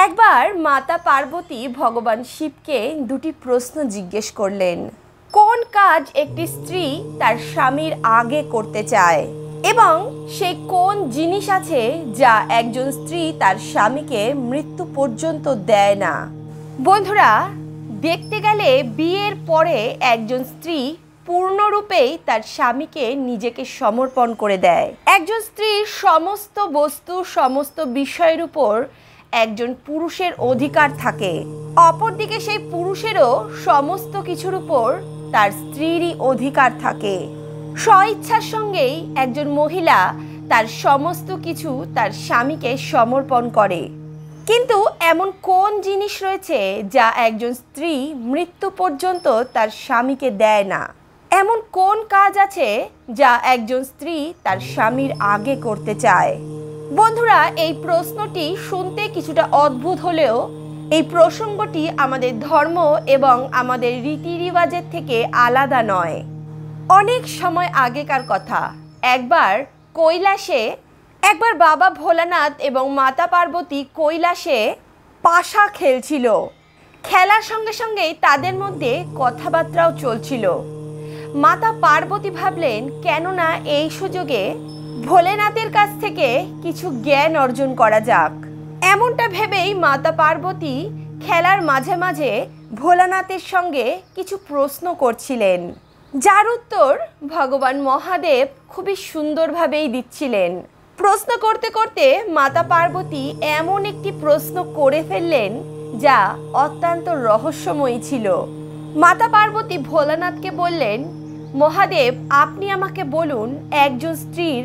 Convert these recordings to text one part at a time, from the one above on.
একবার মাতা পার্বতী ভগবান শিবকে দুটি প্রশ্ন জিজ্ঞেস করলেন। কোন কাজ একটি স্ত্রী তার স্বামীর আগে করতে চায় এবং সেই কোন জিনিস আছে যা একজন স্ত্রী তার স্বামীকে মৃত্যু পর্যন্ত দেয় না। বন্ধুরা, দেখতে গেলে বিয়ের পরে একজন স্ত্রী পূর্ণরূপেই তার স্বামীকে নিজেকে সমর্পণ করে দেয়। একজন স্ত্রীর সমস্ত বস্তু, সমস্ত বিষয়ের উপর একজন পুরুষের অধিকার থাকে। অপরদিকে সেই পুরুষেরও সমস্ত কিছুর উপর তার স্ত্রীরই অধিকার থাকে। স্বইচ্ছার সঙ্গেই একজন মহিলা তার সমস্ত কিছু তার স্বামীকে সমর্পণ করে। কিন্তু এমন কোন জিনিস রয়েছে যা একজন স্ত্রী মৃত্যু পর্যন্ত তার স্বামীকে দেয় না? এমন কোন কাজ আছে যা একজন স্ত্রী তার স্বামীর আগে করতে চায়? বন্ধুরা, এই প্রশ্নটি শুনতে কিছুটা অদ্ভুত হলেও এই প্রসঙ্গটি আমাদের ধর্ম এবং আমাদের রীতিরিবাজের থেকে আলাদা নয়। অনেক সময় আগেকার কথা, একবার বাবা ভোলানাথ এবং মাতা পার্বতী কৈলাসে পাশা খেলছিল। খেলার সঙ্গে সঙ্গেই তাদের মধ্যে কথাবার্তাও চলছিল। মাতা পার্বতী ভাবলেন, কেননা এই সুযোগে ভোলেনাথের কাছ থেকে কিছু জ্ঞান অর্জন করা যাক। এমনটা ভেবেই মাতা পার্বতী খেলার মাঝে মাঝে ভোলানাথের সঙ্গে কিছু প্রশ্ন করছিলেন, যার উত্তর ভগবান মহাদেব খুবই সুন্দরভাবেই দিচ্ছিলেন। প্রশ্ন করতে করতে মাতা পার্বতী এমন একটি প্রশ্ন করে ফেললেন যা অত্যন্ত রহস্যময়ী ছিল। মাতা পার্বতী ভোলানাথকে বললেন, মহাদেব, আপনি আমাকে বলুন, একজন স্ত্রীর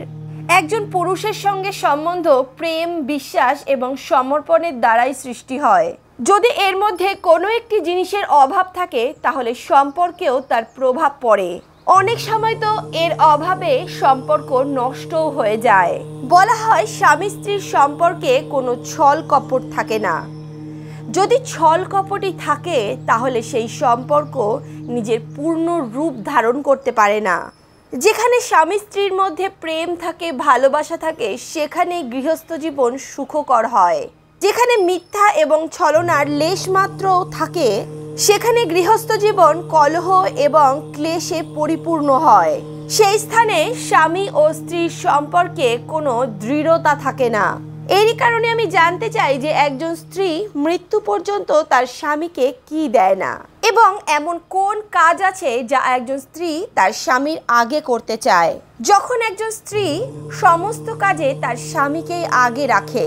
একজন পুরুষের সঙ্গে সম্বন্ধ প্রেম, বিশ্বাস এবং সমর্পণের দ্বারাই সৃষ্টি হয়। যদি এর মধ্যে কোনো একটি জিনিসের অভাব থাকে তাহলে সম্পর্কেও তার প্রভাব পড়ে। অনেক সময় তো এর অভাবে সম্পর্ক নষ্টও হয়ে যায়। বলা হয় স্বামী স্ত্রীর সম্পর্কে কোনো ছল কপট থাকে না। যদি ছল কপটই থাকে তাহলে সেই সম্পর্ক নিজের পূর্ণ রূপ ধারণ করতে পারে না। যেখানে স্বামী স্ত্রীর মধ্যে প্রেম থাকে, ভালোবাসা থাকে, সেখানে গৃহস্থ জীবন সুখকর হয়। যেখানে মিথ্যা এবং ছলনার লেশমাত্রও থাকে সেখানে গৃহস্থ জীবন কলহ এবং ক্লেশে পরিপূর্ণ হয়। সেই স্থানে স্বামী ও স্ত্রীর সম্পর্কে কোনো দৃঢ়তা থাকে না। এরই কারণে আমি জানতে চাই যে একজন স্ত্রী মৃত্যু পর্যন্ত তার স্বামীকে কি দেয় না, এবং এমন কোন কাজ আছে যা একজন স্ত্রী তার স্বামীর আগে করতে চায়। যখন একজন স্ত্রী সমস্ত কাজে তার স্বামীকেই আগে রাখে,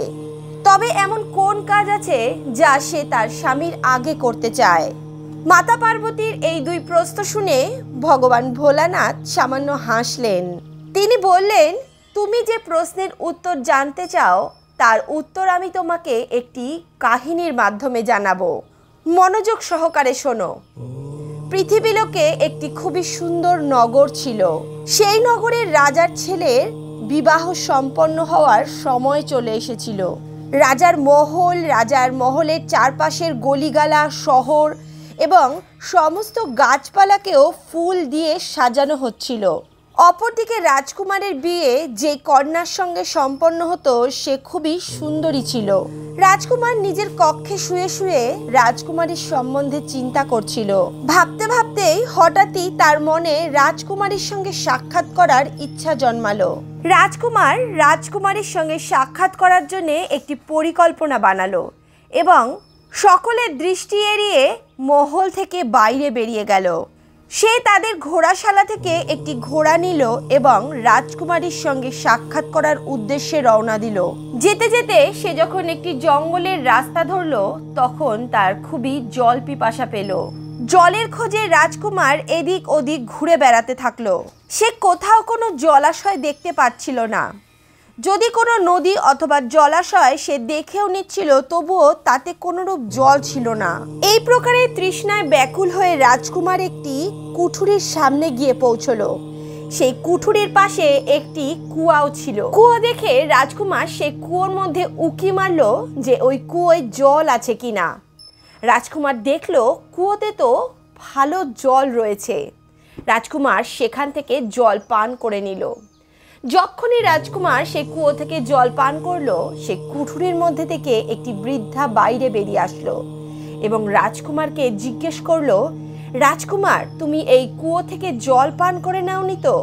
তবে এমন কোন কাজ আছে যা সে তার স্বামীর আগে করতে চায়? মাতা পার্বতীর এই দুই প্রশ্ন শুনে ভগবান ভোলানাথ সামান্য হাসলেন। তিনি বললেন, তুমি যে প্রশ্নের উত্তর জানতে চাও তার উত্তর আমি তোমাকে একটি কাহিনীর মাধ্যমে জানাবো। মনোযোগ সহকারে শোনো। পৃথিবীলোকে একটি খুবই সুন্দর নগর ছিল। সেই নগরের রাজার ছেলের বিবাহ সম্পন্ন হওয়ার সময় চলে এসেছিল। রাজার মহলের চারপাশের গলিগালা, শহর এবং সমস্ত গাছপালাকেও ফুল দিয়ে সাজানো হচ্ছিল। অপরদিকে রাজকুমারের বিয়ে যে কন্যার সঙ্গে সম্পন্ন হতো সে খুবই সুন্দরী ছিল। রাজকুমার নিজের কক্ষে শুয়ে শুয়ে রাজকুমারীর সম্বন্ধে চিন্তা করছিল। ভাবতে ভাবতেই হঠাৎই তার মনে রাজকুমারীর সঙ্গে সাক্ষাৎ করার ইচ্ছা জন্মালো। রাজকুমার রাজকুমারীর সঙ্গে সাক্ষাৎ করার জন্য একটি পরিকল্পনা বানালো এবং সকলের দৃষ্টি এড়িয়ে মহল থেকে বাইরে বেরিয়ে গেল। সে তাদের ঘোড়াশালা থেকে একটি ঘোড়া নিল এবং রাজকুমারীর সঙ্গে সাক্ষাৎ করার উদ্দেশ্যে রওনা দিল। যেতে যেতে সে যখন একটি জঙ্গলের রাস্তা ধরল তখন তার খুবই জল পিপাসা পেল। জলের খোঁজে রাজকুমার এদিক ওদিক ঘুরে বেড়াতে থাকলো। সে কোথাও কোনো জলাশয় দেখতে পাচ্ছিল না। যদি কোনো নদী অথবা জলাশয় সে দেখেও নিচ্ছিল তবুও তাতে কোনোরূপ জল ছিল না। এই প্রকারে তৃষ্ণায় ব্যাকুল হয়ে রাজকুমার একটি কুঠুরির সামনে গিয়ে পৌঁছলো। সেই কুঠুরির পাশে একটি কুয়াও ছিল। কুয়ো দেখে রাজকুমার সেই কুয়োর মধ্যে উঁকি মারল যে ওই কুয়োয় জল আছে কিনা। রাজকুমার দেখলো কুয়োতে তো ভালো জল রয়েছে। রাজকুমার সেখান থেকে জল পান করে নিল। যখনই রাজকুমার সে কুয়ো থেকে জল পান করলো, সে কুঠুরির মধ্যে থেকে একটি বৃদ্ধা বাইরে বেরিয়ে আসলো এবং রাজকুমারকে জিজ্ঞেস করলো, রাজকুমার, তুমি এই কুয়ো থেকে জল পান করে নাওনি তো?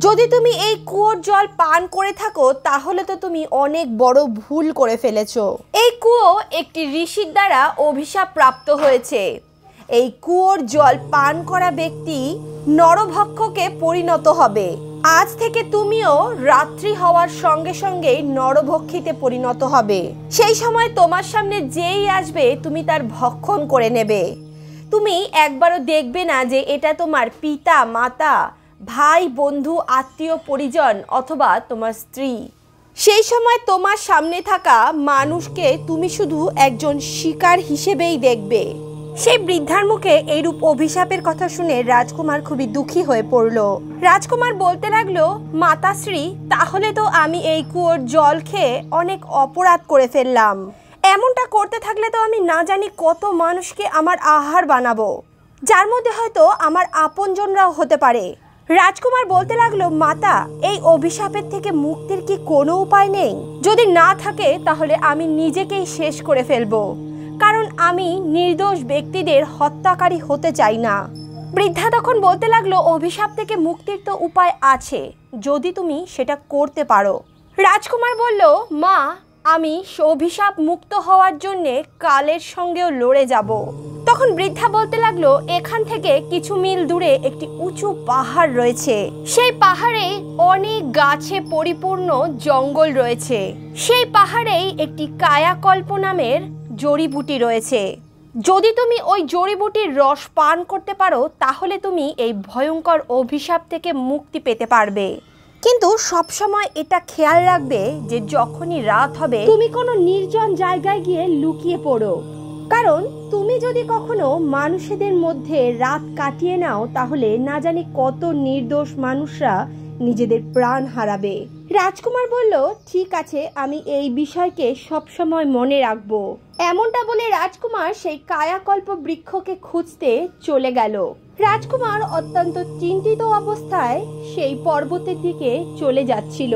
যদি তুমি এই কুয়োর জল পান করে থাকো তাহলে তো তুমি অনেক বড় ভুল করে ফেলেছো। এই কুয়ো একটি ঋষির দ্বারা অভিশাপ প্রাপ্ত হয়েছে। এই কুয়োর জল পান করা ব্যক্তি নরভক্ষকে পরিণত হবে। আজ থেকে তুমিও রাত্রি হওয়ার সঙ্গে সঙ্গেই নরভক্ষীতে পরিণত হবে। সেই সময় তোমার সামনে যেই আসবে তুমি তার ভক্ষণ করে নেবে। তুমি একবারও দেখবে না যে এটা তোমার পিতা, মাতা, ভাই, বন্ধু, আত্মীয় পরিজন অথবা তোমার স্ত্রী। সেই সময় তোমার সামনে থাকা মানুষকে তুমি শুধু একজন শিকার হিসেবেই দেখবে। সেই বৃদ্ধার মুখে এইরূপ অভিশাপের কথা শুনে রাজকুমার খুবই দুঃখী হয়ে পড়ল। রাজকুমার বলতে লাগলো, মাতাশ্রী, তাহলে তো আমি এই কুয়োর জল খেয়ে অনেক অপরাধ করে ফেললাম। এমনটা করতে থাকলে তো আমি না জানি কত মানুষকে আমার আহার বানাবো, যার মধ্যে হয়তো আমার আপনজনরাও হতে পারে। রাজকুমার বলতে লাগলো, মাতা, এই অভিশাপের থেকে মুক্তির কি কোনো উপায় নেই? যদি না থাকে তাহলে আমি নিজেকেই শেষ করে ফেলবো, কারণ আমি নির্দোষ ব্যক্তিদের হত্যাকারী হতে চাই না। বৃদ্ধা তখন বলতে লাগলো, অভিশাপ থেকে মুক্তির তো উপায় আছে, যদি তুমি সেটা করতে পারো। রাজকুমার বলল, মা, আমি অভিশাপ মুক্ত হওয়ার জন্যে কালের সঙ্গেও লড়ে যাব। তখন বৃদ্ধা বলতে লাগলো, এখান থেকে কিছু মিল দূরে একটি উঁচু পাহাড় রয়েছে। সেই পাহাড়ে অনেক গাছে পরিপূর্ণ জঙ্গল রয়েছে। সেই পাহাড়েই একটি কায়াকল্প নামের জড়িবুটি রয়েছে। যদি তুমি ওই জড়িবুটির রস পান করতে পারো তাহলে তুমি এই ভয়ঙ্কর অভিশাপ থেকে মুক্তি পেতে পারবে। কিন্তু সবসময় এটা খেয়াল রাখবে যে যখনই রাত হবে তুমি কোনো নির্জন জায়গায় গিয়ে লুকিয়ে পড়ো, কারণ তুমি যদি কখনো মানুষদের মধ্যে রাত কাটিয়ে নাও তাহলে না জানি কত নির্দোষ মানুষরা নিজেদের প্রাণ হারাবে। রাজকুমার বলল, ঠিক আছে, আমি এই বিষয়কে সবসময় মনে রাখবো। এমনটা বলে রাজকুমার সেই কায়াকল্প বৃক্ষকে খুঁজতে চলে গেল। রাজকুমার অত্যন্ত চিন্তিত অবস্থায় সেই পর্বতের দিকে চলে যাচ্ছিল।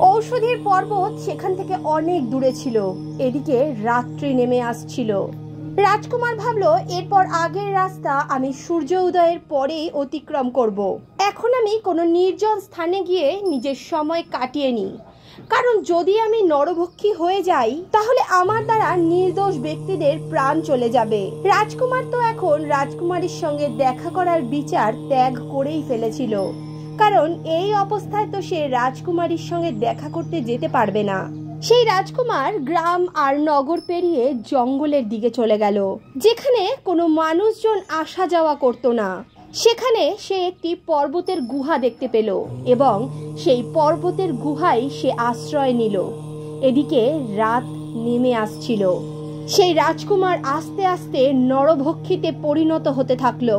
ঔষধির পর্বত সেখান থেকে অনেক দূরে ছিল। এদিকে রাত্রি নেমে আসছিল। রাজকুমার ভাবলো, এরপর আগের রাস্তা আমি সূর্য উদয়ের পরেই অতিক্রম করব। এখন আমি কোনো নির্জন স্থানে গিয়ে নিজের সময় কাটিয়ে নিই, কারণ যদি আমি নরভক্ষী হয়ে যাই তাহলে আমার দ্বারা নির্দোষ ব্যক্তিদের প্রাণ চলে যাবে। রাজকুমার তো এখন রাজকুমারীর সঙ্গে দেখা করার বিচার ত্যাগ করেই ফেলেছিল, কারণ এই অবস্থায় তো সে রাজকুমারীর সঙ্গে দেখা করতে যেতে পারবে না। সেই রাজকুমার গ্রাম আর নগর পেরিয়ে জঙ্গলের দিকে চলে গেল, যেখানে কোনো মানুষজন আসা যাওয়া করতো না। সেখানে সে একটি পর্বতের গুহা দেখতে পেল এবং সেই পর্বতের গুহায় সে আশ্রয় নিল। এদিকে রাত নেমে আসছিল। সেই রাজকুমার আস্তে আস্তে নরভক্ষীতে পরিণত হতে থাকলো।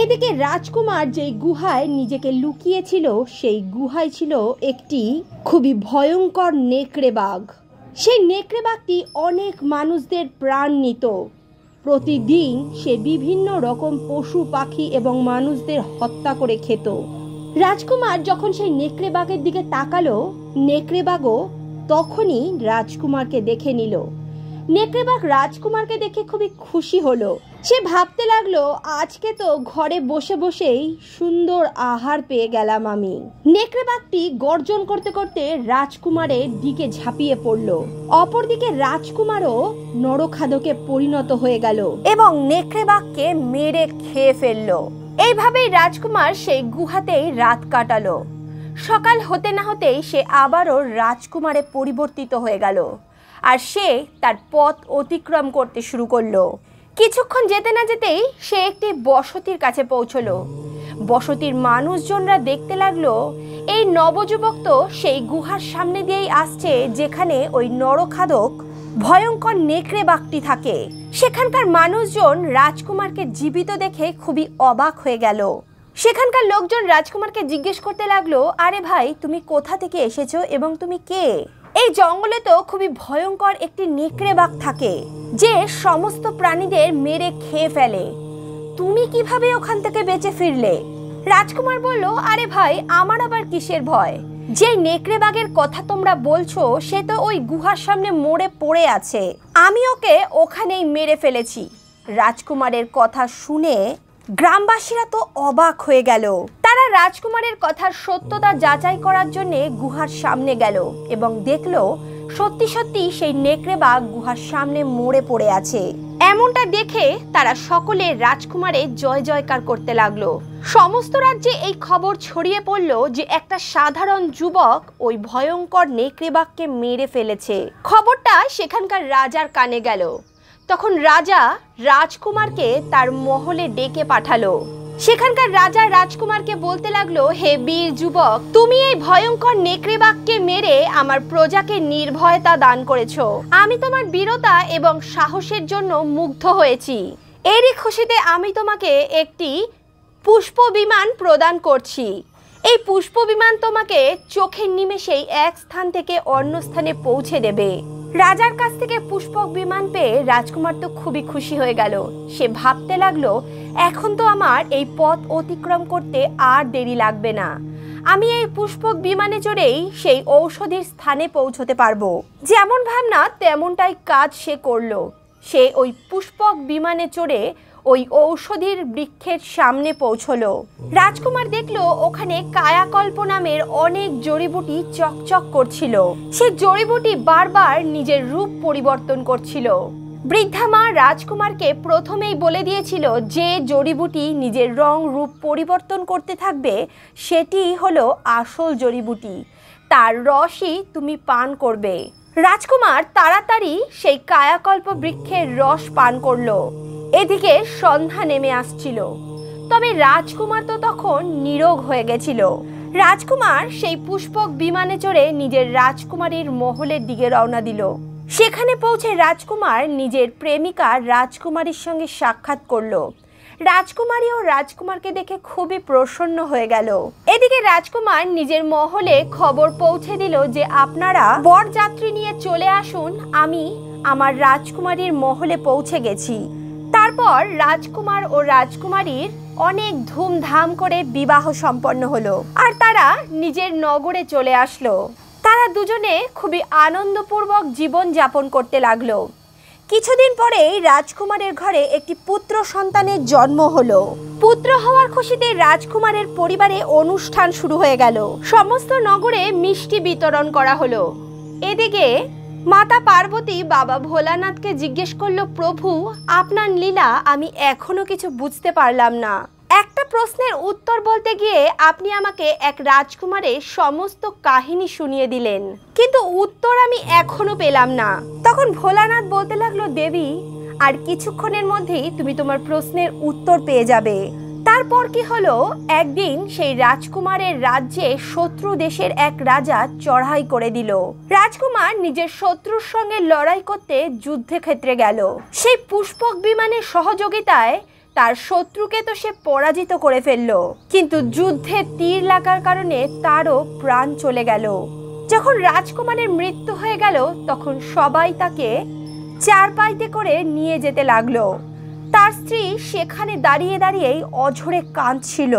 এদিকে রাজকুমার যেই গুহায় নিজেকে লুকিয়েছিল সেই গুহায় ছিল একটি খুবই ভয়ঙ্কর নেকড়ে বাঘ। সেই নেকড়ে বাঘটি অনেক মানুষদের প্রাণ নিত। প্রতিদিন সে বিভিন্ন রকম পশু পাখি এবং মানুষদের হত্যা করে খেত। রাজকুমার যখন সেই নেকড়ে বাঘের দিকে তাকালো, নেকড়ে বাঘও তখনই রাজকুমারকে দেখে নিল। নেকড়ে বাঘ রাজকুমারকে দেখে খুবই খুশি হলো। সে ভাবতে লাগলো, আজকে তো ঘরে বসে বসেই সুন্দর আহার পেয়ে গেলাম আমি। নেকড়ে বাঘটি গর্জন করতে করতে রাজকুমারের দিকে ঝাঁপিয়ে পড়ল। অপরদিকে রাজকুমারও নরখাদকে পরিণত হয়ে গেল এবং নেকড়ে বাঘকে মেরে খেয়ে ফেললো। এইভাবেই রাজকুমার সেই গুহাতেই রাত কাটালো। সকাল হতে না হতেই সে আবারও রাজকুমারে পরিবর্তিত হয়ে গেল আর সে তার পথ অতিক্রম করতে শুরু করলো। কিছুক্ষণ যেতে না যেতেই সে একটি বসতির কাছে পৌঁছলো। বসতির মানুষজনরা দেখতে লাগলো এই নবযুবক তো সেই গুহার সামনে দিয়েই আসছে যেখানে ওই নরখাদক ভয়ঙ্কর নেকড়ে বাঘটি থাকে। সেখানকার মানুষজন রাজকুমারকে জীবিত দেখে খুবই অবাক হয়ে গেল। সেখানকার লোকজন রাজকুমারকে জিজ্ঞেস করতে লাগলো, আরে ভাই, তুমি কোথা থেকে এসেছো এবং তুমি কে? এই জঙ্গলে তো খুবই ভয়ঙ্কর একটি নেকড়ে বাঘ থাকে যে সমস্ত প্রাণীদের মেরে খেয়ে ফেলে। তুমি কিভাবে ওখান থেকে বেঁচে ফিরলে? রাজকুমার বলল, আরে ভাই, আমার আবার কিসের ভয়? যে নেকড়ে বাঘের কথা তোমরা বলছো সে তো ওই গুহার সামনে মরে পড়ে আছে, আমি ওকে ওখানেই মেরে ফেলেছি। রাজকুমারের কথা শুনে গ্রামবাসীরা তো অবাক হয়ে গেল। তারা রাজকুমারের কথার সত্যতা যাচাই করার জন্য গুহার সামনে গেল এবং দেখলো সত্যি সত্যি সেই নেকড়ে বাঘ গুহার সামনে মরে পড়ে আছে। এমনটা দেখে তারা সকলে রাজকুমারের জয় জয়কার করতে লাগলো। সমস্ত রাজ্যে এই খবর ছড়িয়ে পড়ল যে একটা সাধারণ যুবক ওই ভয়ঙ্কর নেকড়ে বাঘকে মেরে ফেলেছে। খবরটা সেখানকার রাজার কানে গেল। তখন রাজা রাজকুমারকে তার মহলে ডেকে পাঠালো। সেখানকার রাজা রাজকুমারকে বলতে লাগলো, হে বীর যুবক, তুমি এই ভয়ঙ্কর নেকড়ে বাঘকে মেরে আমার প্রজাকে নির্ভয়তা দান করেছো। আমি তোমার বীরতা এবং সাহসের জন্য মুগ্ধ হয়েছি। এরই খুশিতে আমি তোমাকে একটি পুষ্প বিমান প্রদান করছি। এই পুষ্প বিমান তোমাকে চোখের নিমেষেই এক স্থান থেকে অন্য স্থানে পৌঁছে দেবে। রাজার কাছ থেকে পুষ্পক বিমান পেয়ে রাজকুমার তো খুবই খুশি হয়ে গেল। সে ভাবতে লাগলো, এখন তো আমার এই পথ অতিক্রম করতে আর দেরি লাগবে না। আমি এই পুষ্পক বিমানে চড়েই সেই ঔষধির স্থানে পৌঁছতে পারবো। যেমন ভাবনা তেমনটাই কাজ সে করলো। সে ওই পুষ্পক বিমানে চড়ে ওই ঔষধির বৃক্ষের সামনে পৌঁছলো। রাজকুমার দেখলো ওখানে কায়াকল্প নামের অনেক জড়িবুটি চকচক করছিল। সে জড়িবুটি বারবার নিজের রূপ পরিবর্তন করছিল। বৃদ্ধা মা রাজকুমারকে প্রথমেই বলে দিয়েছিল যে জড়িবুটি নিজের রং রূপ পরিবর্তন করতে থাকবে সেটিই হলো আসল জড়িবুটি, তার রসই তুমি পান করবে। রাজকুমার তাড়াতাড়ি সেই কায়াকল্প বৃক্ষের রস পান করলো। এদিকে সন্ধ্যা নেমে আসছিল, তবে রাজকুমার তো তখন নীরোগ হয়ে গেছিল। রাজকুমার সেই পুষ্পক বিমানে চড়ে নিজের রাজকুমারীর মহলের দিকে রওনা দিল। সেখানে পৌঁছে রাজকুমার নিজের প্রেমিকা রাজকুমারীর সঙ্গে সাক্ষাৎ করলো। রাজকুমারী ও রাজকুমারকে দেখে খুবই প্রসন্ন হয়ে গেল। এদিকে রাজকুমার নিজের মহলে খবর পৌঁছে দিল যে আপনারা বরযাত্রী নিয়ে চলে আসুন, আমি আমার রাজকুমারীর মহলে পৌঁছে গেছি। তারপর রাজকুমার ও রাজকুমারীর অনেক ধুমধাম করে বিবাহ সম্পন্ন হলো আর তারা নিজের নগরে চলে আসলো। তারা দুজনে খুবই আনন্দপূর্বক জীবন যাপন করতে লাগলো। কিছুদিন পরেই রাজকুমারের ঘরে একটি পুত্র সন্তানের জন্ম হলো। পুত্র হওয়ার খুশিতে রাজকুমারের পরিবারে অনুষ্ঠান শুরু হয়ে গেল। সমস্ত নগরে মিষ্টি বিতরণ করা হলো। এদিকে মাতা পার্বতী বাবা ভোলানাথকে জিজ্ঞেস করলো, প্রভু আপনার লীলা আমি এখনো কিছু বুঝতে পারলাম না। একটা প্রশ্নের উত্তর বলতে গিয়ে আপনি আমাকে এক রাজকুমারের সমস্ত কাহিনী শুনিয়ে দিলেন, কিন্তু উত্তর আমি এখনো পেলাম না। তখন ভোলানাথ বলতে লাগলো, দেবী আর কিছুক্ষণের মধ্যেই তুমি তোমার প্রশ্নের উত্তর পেয়ে যাবে। তারপর কি হলো, একদিন সেই রাজকুমারের রাজ্যে শত্রু দেশের এক রাজা চড়াই করে দিল। রাজকুমার নিজের শত্রুর সঙ্গে লড়াই করতে যুদ্ধক্ষেত্রে গেল। সেই পুষ্পক বিমানের সহযোগিতায় তার শত্রুকে তো সে পরাজিত করে ফেললো, কিন্তু যুদ্ধে তীর লাগার কারণে তারও প্রাণ চলে গেল। যখন রাজকুমারের মৃত্যু হয়ে গেল তখন সবাই তাকে চারপাইতে করে নিয়ে যেতে লাগলো। তার স্ত্রী সেখানে দাঁড়িয়ে দাঁড়িয়েই অঝরে কাঁদছিল।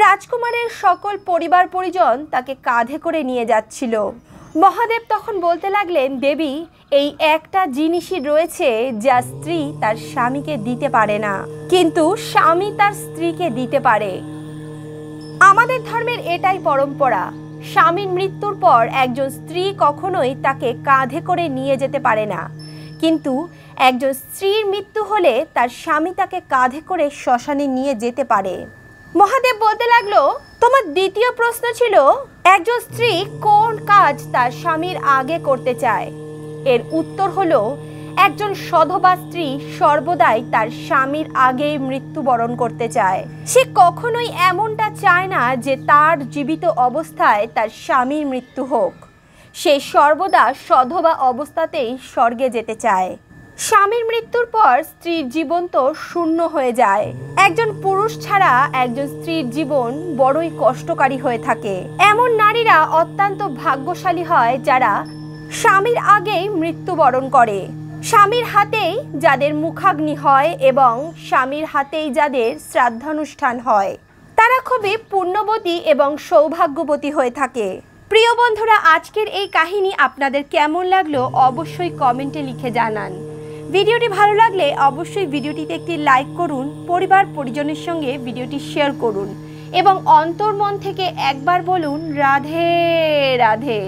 রাজকুমারের সকল পরিবার পরিজন তাকে কাঁধে করে নিয়ে যাচ্ছিল। মহাদেব তখন বলতে লাগলেন, দেবী এই একটা জিনিসই রয়েছে যা স্ত্রী তার স্বামীকে দিতে পারে না, কিন্তু স্বামী তার স্ত্রীকে দিতে পারে। আমাদের ধর্মের এটাই পরম্পরা। স্বামীর মৃত্যুর পর একজন স্ত্রী কখনোই তাকে কাঁধে করে নিয়ে যেতে পারে না, কিন্তু একজন স্ত্রীর মৃত্যু হলে তার স্বামী তাকে কাঁধে করে শ্মশানে নিয়ে যেতে পারে। মহাদেব বলতে লাগলো, তোমার দ্বিতীয় প্রশ্ন ছিল একজন স্ত্রী কোন কাজ তার স্বামীর আগে করতে চায়। এর উত্তর হলো, একজন সধবা স্ত্রী সর্বদাই তার স্বামীর আগেই মৃত্যুবরণ করতে চায়। সে কখনোই এমনটা চায় না যে তার জীবিত অবস্থায় তার স্বামীর মৃত্যু হোক। সে সর্বদা সধবা অবস্থাতেই স্বর্গে যেতে চায়। স্বামীর মৃত্যুর পর স্ত্রীর জীবন তো শূন্য হয়ে যায়। একজন পুরুষ ছাড়া একজন স্ত্রীর জীবন বড়ই কষ্টকারী হয়ে থাকে। এমন নারীরা অত্যন্ত ভাগ্যশালী হয় যারা স্বামীর আগেই মৃত্যুবরণ করে। স্বামীর হাতেই যাদের মুখাগ্নি হয় এবং স্বামীর হাতেই যাদের শ্রাদ্ধানুষ্ঠান হয়, তারা খুবই পুণ্যবতী এবং সৌভাগ্যবতী হয়ে থাকে। প্রিয় বন্ধুরা, আজকের এই কাহিনী আপনাদের কেমন লাগলো অবশ্যই কমেন্টে লিখে জানান। ভিডিওটি ভালো লাগলে অবশ্যই ভিডিওটিতে একটি লাইক করুন, পরিবার পরিজনের সঙ্গে ভিডিওটি শেয়ার করুন এবং অন্তর্মন থেকে একবার বলুন রাধে রাধে।